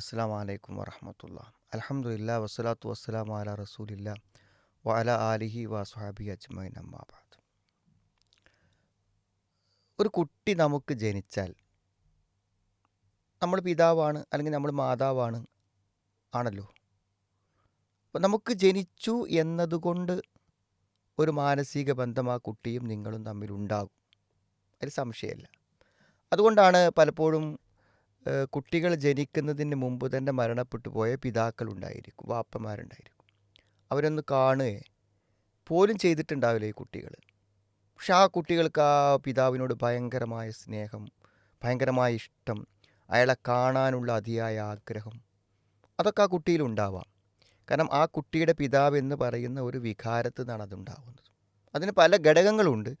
അസ്സാം വലൈക്കും വറഹമത്തുള്ള. അൽഹംദുലില്ലാ വസ്സലാത്തു വസ്സലാമു അലാ റസൂലില്ലാ വഅല ആലിഹി വസ്ഹാബി അജ്മൈൻ അമ്മാബാദ്. ഒരു കുട്ടി നമുക്ക് ജനിച്ചാൽ നമ്മൾ പിതാവാണ് അല്ലെങ്കിൽ നമ്മൾ മാതാവാണ് ആണല്ലോ. അപ്പോൾ നമുക്ക് ജനിച്ചു എന്നതുകൊണ്ട് ഒരു മാനസിക ബന്ധം ആ കുട്ടിയും നിങ്ങളും തമ്മിലുണ്ടാകും, അതിൽ സംശയമല്ല. അതുകൊണ്ടാണ് പലപ്പോഴും കുട്ടികൾ ജനിക്കുന്നതിന് മുമ്പ് തന്നെ മരണപ്പെട്ടു പോയ പിതാക്കളുണ്ടായിരിക്കും, വാപ്പമാരുണ്ടായിരിക്കും. അവരൊന്ന് കാണുകയെ പോലും ചെയ്തിട്ടുണ്ടാവില്ല ഈ കുട്ടികൾ. പക്ഷെ ആ കുട്ടികൾക്ക് ആ പിതാവിനോട് ഭയങ്കരമായ സ്നേഹം, ഭയങ്കരമായ ഇഷ്ടം, അയാളെ കാണാനുള്ള അതിയായ ആഗ്രഹം, അതൊക്കെ ആ കുട്ടിയിലുണ്ടാവാം. കാരണം ആ കുട്ടിയുടെ പിതാവ് എന്ന് പറയുന്ന ഒരു വികാരത്തിൽ നിന്നാണ് അതുണ്ടാവുന്നത്. അതിന് പല ഘടകങ്ങളുണ്ട്.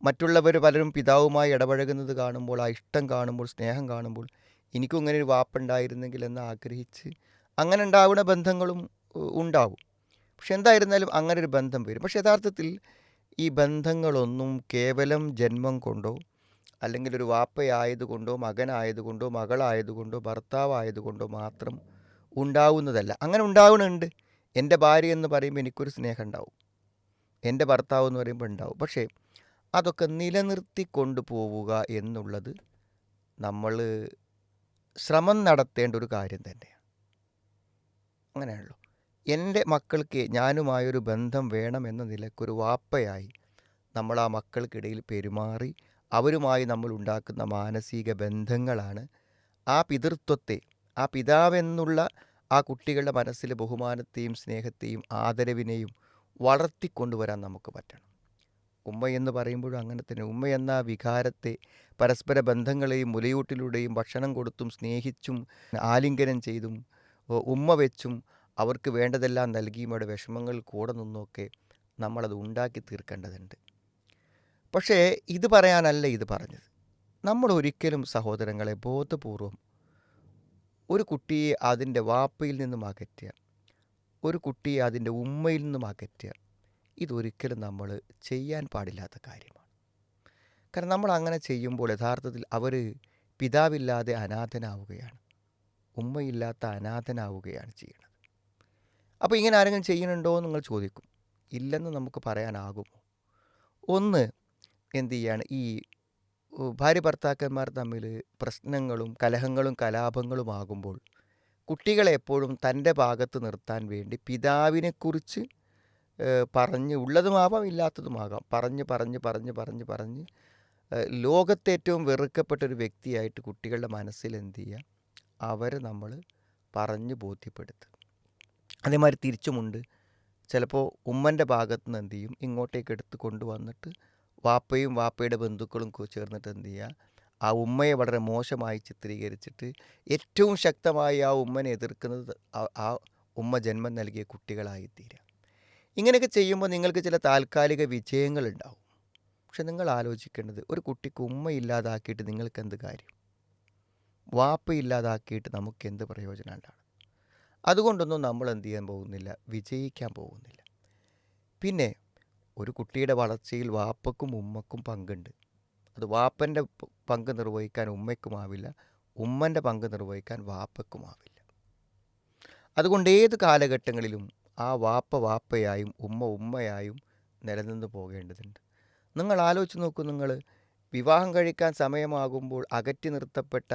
മറ്റുള്ളവർ പലരും പിതാവുമായി ഇടപഴകുന്നത് കാണുമ്പോൾ, ആ ഇഷ്ടം കാണുമ്പോൾ, സ്നേഹം കാണുമ്പോൾ എനിക്കും ഇങ്ങനെ ഒരു വാപ്പുണ്ടായിരുന്നെങ്കിൽ എന്ന് ആഗ്രഹിച്ച് അങ്ങനെ ഉണ്ടാവുന്ന ബന്ധങ്ങളും ഉണ്ടാവും. പക്ഷെ എന്തായിരുന്നാലും അങ്ങനെ ഒരു ബന്ധം വരും. പക്ഷെ യഥാർത്ഥത്തിൽ ഈ ബന്ധങ്ങളൊന്നും കേവലം ജന്മം കൊണ്ടോ അല്ലെങ്കിൽ ഒരു വാപ്പയായതുകൊണ്ടോ മകനായതുകൊണ്ടോ മകളായതുകൊണ്ടോ ഭർത്താവായതുകൊണ്ടോ മാത്രം ഉണ്ടാവുന്നതല്ല. അങ്ങനെ ഉണ്ടാവുന്നുണ്ട്. എൻ്റെ ഭാര്യ എന്ന് പറയുമ്പോൾ എനിക്കൊരു സ്നേഹം ഉണ്ടാവും, എൻ്റെ ഭർത്താവ് എന്ന് പറയുമ്പോൾ ഉണ്ടാവും. പക്ഷേ അതൊക്കെ നിലനിർത്തി കൊണ്ടുപോവുക എന്നുള്ളത് നമ്മൾ ശ്രമം നടത്തേണ്ട ഒരു കാര്യം തന്നെയാണ്. അങ്ങനെയാണല്ലോ. എൻ്റെ മക്കൾക്ക് ഞാനുമായൊരു ബന്ധം വേണമെന്ന നിലയ്ക്കൊരു വാപ്പയായി നമ്മൾ ആ മക്കൾക്കിടയിൽ പെരുമാറി അവരുമായി നമ്മൾ ഉണ്ടാക്കുന്ന മാനസിക ബന്ധങ്ങളാണ് ആ പിതൃത്വത്തെ, ആ പിതാവെന്നുള്ള ആ കുട്ടികളുടെ മനസ്സിലെ ബഹുമാനത്തെയും സ്നേഹത്തെയും ആദരവിനെയും വളർത്തിക്കൊണ്ടുവരാൻ നമുക്ക് പറ്റണം. ഉമ്മ എന്ന് പറയുമ്പോഴും അങ്ങനെ തന്നെ. ഉമ്മ എന്ന ആ വികാരത്തെ, പരസ്പര ബന്ധങ്ങളെയും മുലയൂട്ടിലൂടെയും ഭക്ഷണം കൊടുത്തും സ്നേഹിച്ചും ആലിംഗനം ചെയ്തും ഉമ്മ വെച്ചും അവർക്ക് വേണ്ടതെല്ലാം നൽകിയും അവരുടെ വിഷമങ്ങൾ കൂടെ നിന്നൊക്കെ നമ്മളത് ഉണ്ടാക്കി തീർക്കേണ്ടതുണ്ട്. പക്ഷേ ഇത് പറയാനല്ല ഇത് പറഞ്ഞത്. നമ്മൾ ഒരിക്കലും സഹോദരങ്ങളെ ബോധപൂർവം ഒരു കുട്ടിയെ അതിൻ്റെ വാപ്പയിൽ നിന്നും അകറ്റുക, ഒരു കുട്ടിയെ അതിൻ്റെ ഉമ്മയിൽ നിന്നും അകറ്റുക, ഇതൊരിക്കലും നമ്മൾ ചെയ്യാൻ പാടില്ലാത്ത കാര്യമാണ്. കാരണം നമ്മൾ അങ്ങനെ ചെയ്യുമ്പോൾ യഥാർത്ഥത്തിൽ അവർ പിതാവില്ലാതെ അനാഥനാവുകയാണ്, ഉമ്മയില്ലാത്ത അനാഥനാവുകയാണ് ചെയ്യുന്നത്. അപ്പോൾ ഇങ്ങനെ ആരെങ്കിലും ചെയ്യുന്നുണ്ടോ എന്ന് നിങ്ങൾ ചോദിക്കും. ഇല്ലെന്ന് നമുക്ക് പറയാനാകുമോ? ഒന്ന്, എന്ത് ചെയ്യാണ്, ഈ ഭാര്യ ഭർത്താക്കന്മാർ തമ്മിൽ പ്രശ്നങ്ങളും കലഹങ്ങളും കലാപങ്ങളുമാകുമ്പോൾ കുട്ടികളെ എപ്പോഴും തൻ്റെ ഭാഗത്ത് നിർത്താൻ വേണ്ടി പിതാവിനെക്കുറിച്ച് പറഞ്ഞ്, ഉള്ളതുമാവാം ഇല്ലാത്തതുമാകാം, പറഞ്ഞ് പറഞ്ഞ് പറഞ്ഞ് പറഞ്ഞ് പറഞ്ഞ് ലോകത്തേറ്റവും വെറുക്കപ്പെട്ടൊരു വ്യക്തിയായിട്ട് കുട്ടികളുടെ മനസ്സിൽ എന്ത് ചെയ്യുക, അവരെ നമ്മൾ പറഞ്ഞ് ബോധ്യപ്പെടുത്തുക. അതേമാതിരി തിരിച്ചുമുണ്ട്. ചിലപ്പോൾ ഉമ്മൻ്റെ ഭാഗത്ത് നിന്ന് എന്ത് ചെയ്യും, ഇങ്ങോട്ടേക്ക് എടുത്ത് കൊണ്ടുവന്നിട്ട് വാപ്പയും വാപ്പയുടെ ബന്ധുക്കളും ചേർന്നിട്ട് എന്ത് ചെയ്യുക, ആ ഉമ്മയെ വളരെ മോശമായി ചിത്രീകരിച്ചിട്ട് ഏറ്റവും ശക്തമായി ആ ഉമ്മനെ എതിർക്കുന്നത് ആ ഉമ്മ ജന്മം നൽകിയ കുട്ടികളായിത്തീരുക. ഇങ്ങനെയൊക്കെ ചെയ്യുമ്പോൾ നിങ്ങൾക്ക് ചില താൽക്കാലിക വിജയങ്ങളുണ്ടാവും. പക്ഷെ നിങ്ങൾ ആലോചിക്കേണ്ടത്, ഒരു കുട്ടിക്ക് ഉമ്മ ഇല്ലാതാക്കിയിട്ട് നിങ്ങൾക്ക് എന്ത് കാര്യം? വാപ്പ ഇല്ലാതാക്കിയിട്ട് നമുക്ക് എന്ത് പ്രയോജനം ഉണ്ടാണ്? അതുകൊണ്ടൊന്നും നമ്മൾ എന്ത് ചെയ്യാൻ പോകുന്നില്ല, വിജയിക്കാൻ പോകുന്നില്ല. പിന്നെ ഒരു കുട്ടിയുടെ വളർച്ചയിൽ വാപ്പക്കും ഉമ്മക്കും പങ്കുണ്ട്. അത് വാപ്പൻ്റെ പങ്ക് നിർവഹിക്കാൻ ഉമ്മയ്ക്കുമാവില്ല, ഉമ്മൻ്റെ പങ്ക് നിർവഹിക്കാൻ വാപ്പയ്ക്കുമാവില്ല. അതുകൊണ്ട് ഏത് കാലഘട്ടങ്ങളിലും ആ വാപ്പ വാപ്പയായും ഉമ്മ ഉമ്മയായും നിലനിന്ന് പോകേണ്ടതുണ്ട്. നിങ്ങൾ ആലോചിച്ച് നോക്കൂ. നിങ്ങൾ വിവാഹം കഴിക്കാൻ സമയമാകുമ്പോൾ അകറ്റി നിർത്തപ്പെട്ട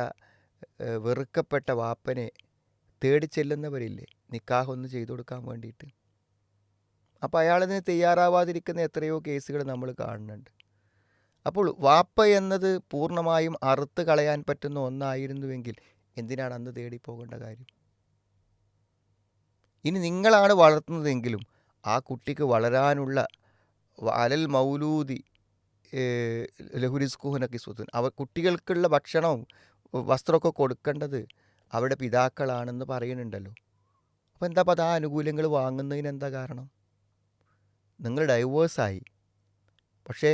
വെറുക്കപ്പെട്ട വാപ്പനെ തേടി ചെല്ലുന്നവരില്ലേ, നിക്കാഹ് ഒന്ന് ചെയ്തു കൊടുക്കാൻ വേണ്ടിയിട്ട്. അപ്പോൾ അയാളതിന് തയ്യാറാവാതിരിക്കുന്ന എത്രയോ കേസുകൾ നമ്മൾ കാണുന്നുണ്ട്. അപ്പോൾ വാപ്പ എന്നത് പൂർണ്ണമായും അറുത്ത് കളയാൻ പറ്റുന്ന ഒന്നായിരുന്നുവെങ്കിൽ എന്തിനാണ് അന്ന് തേടിപ്പോകേണ്ട കാര്യം? ഇനി നിങ്ങളാണ് വളർത്തുന്നതെങ്കിലും ആ കുട്ടിക്ക് വളരാനുള്ള അലൽ മൗലൂദി ലഹുരിസ്കുഹനക്കി സ്വത്തുൻ, കുട്ടികൾക്കുള്ള ഭക്ഷണവും വസ്ത്രമൊക്കെ കൊടുക്കേണ്ടത് അവരുടെ പിതാക്കളാണെന്ന് പറയുന്നുണ്ടല്ലോ. അപ്പോൾ എന്താ അപ്പോൾ ആ ആനുകൂല്യങ്ങൾ വാങ്ങുന്നതിന് എന്താ കാരണം? നിങ്ങൾ ഡൈവേഴ്സായി, പക്ഷേ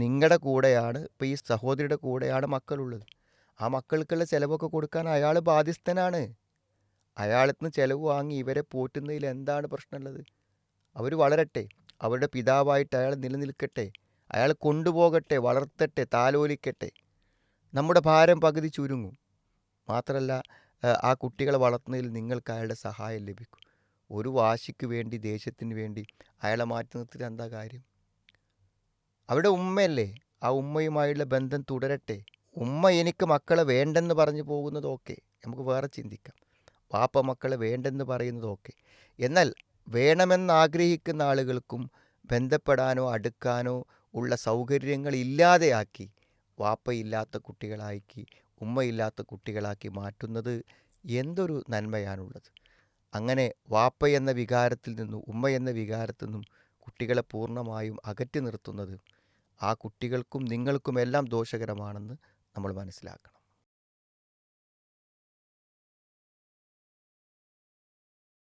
നിങ്ങളുടെ കൂടെയാണ്, ഇപ്പോൾ ഈ സഹോദരിയുടെ കൂടെയാണ് മക്കളുള്ളത്. ആ മക്കൾക്കുള്ള ചിലവൊക്കെ കൊടുക്കാൻ അയാൾ ബാധ്യസ്ഥനാണ്. അയാളിൽ നിന്ന് ചിലവ് വാങ്ങി ഇവരെ പോറ്റുന്നതിൽ എന്താണ് പ്രശ്നമുള്ളത്? അവർ വളരട്ടെ, അവരുടെ പിതാവായിട്ട് അയാൾ നിലനിൽക്കട്ടെ, അയാൾ കൊണ്ടുപോകട്ടെ, വളർത്തട്ടെ, താലോലിക്കട്ടെ. നമ്മുടെ ഭാരം പകുതി ചുരുങ്ങും. മാത്രമല്ല ആ കുട്ടികളെ വളർത്തുന്നതിൽ നിങ്ങൾക്ക് അയാളുടെ സഹായം ലഭിക്കും. ഒരു വാശിക്ക് വേണ്ടി, ദേഷ്യത്തിന് വേണ്ടി അയാളെ മാറ്റി നിർത്തിയിട്ട് എന്താ കാര്യം? അവിടെ ഉമ്മയല്ലേ, ആ ഉമ്മയുമായുള്ള ബന്ധം തുടരട്ടെ. ഉമ്മ എനിക്ക് മക്കളെ വേണ്ടെന്ന് പറഞ്ഞു പോകുന്നത് ഓക്കെ, നമുക്ക് വേറെ ചിന്തിക്കാം. വാപ്പ മക്കളെ വേണ്ടെന്ന് പറയുന്നത് ഓക്കെ. എന്നാൽ വേണമെന്ന് ആഗ്രഹിക്കുന്ന ആളുകൾക്കും ബന്ധപ്പെടാനോ അടുക്കാനോ ഉള്ള സൗകര്യങ്ങൾ ഇല്ലാതെയാക്കി വാപ്പയില്ലാത്ത കുട്ടികളാക്കി, ഉമ്മയില്ലാത്ത കുട്ടികളാക്കി മാറ്റുന്നത് എന്തൊരു നന്മയാണുള്ളത്. അങ്ങനെ വാപ്പ എന്ന വികാരത്തിൽ നിന്നും ഉമ്മ എന്ന വികാരത്തിൽ നിന്നും കുട്ടികളെ പൂർണ്ണമായും അകറ്റി നിർത്തുന്നത് ആ കുട്ടികൾക്കും നിങ്ങൾക്കുമെല്ലാം ദോഷകരമാണെന്ന് നമ്മൾ മനസ്സിലാക്കണം.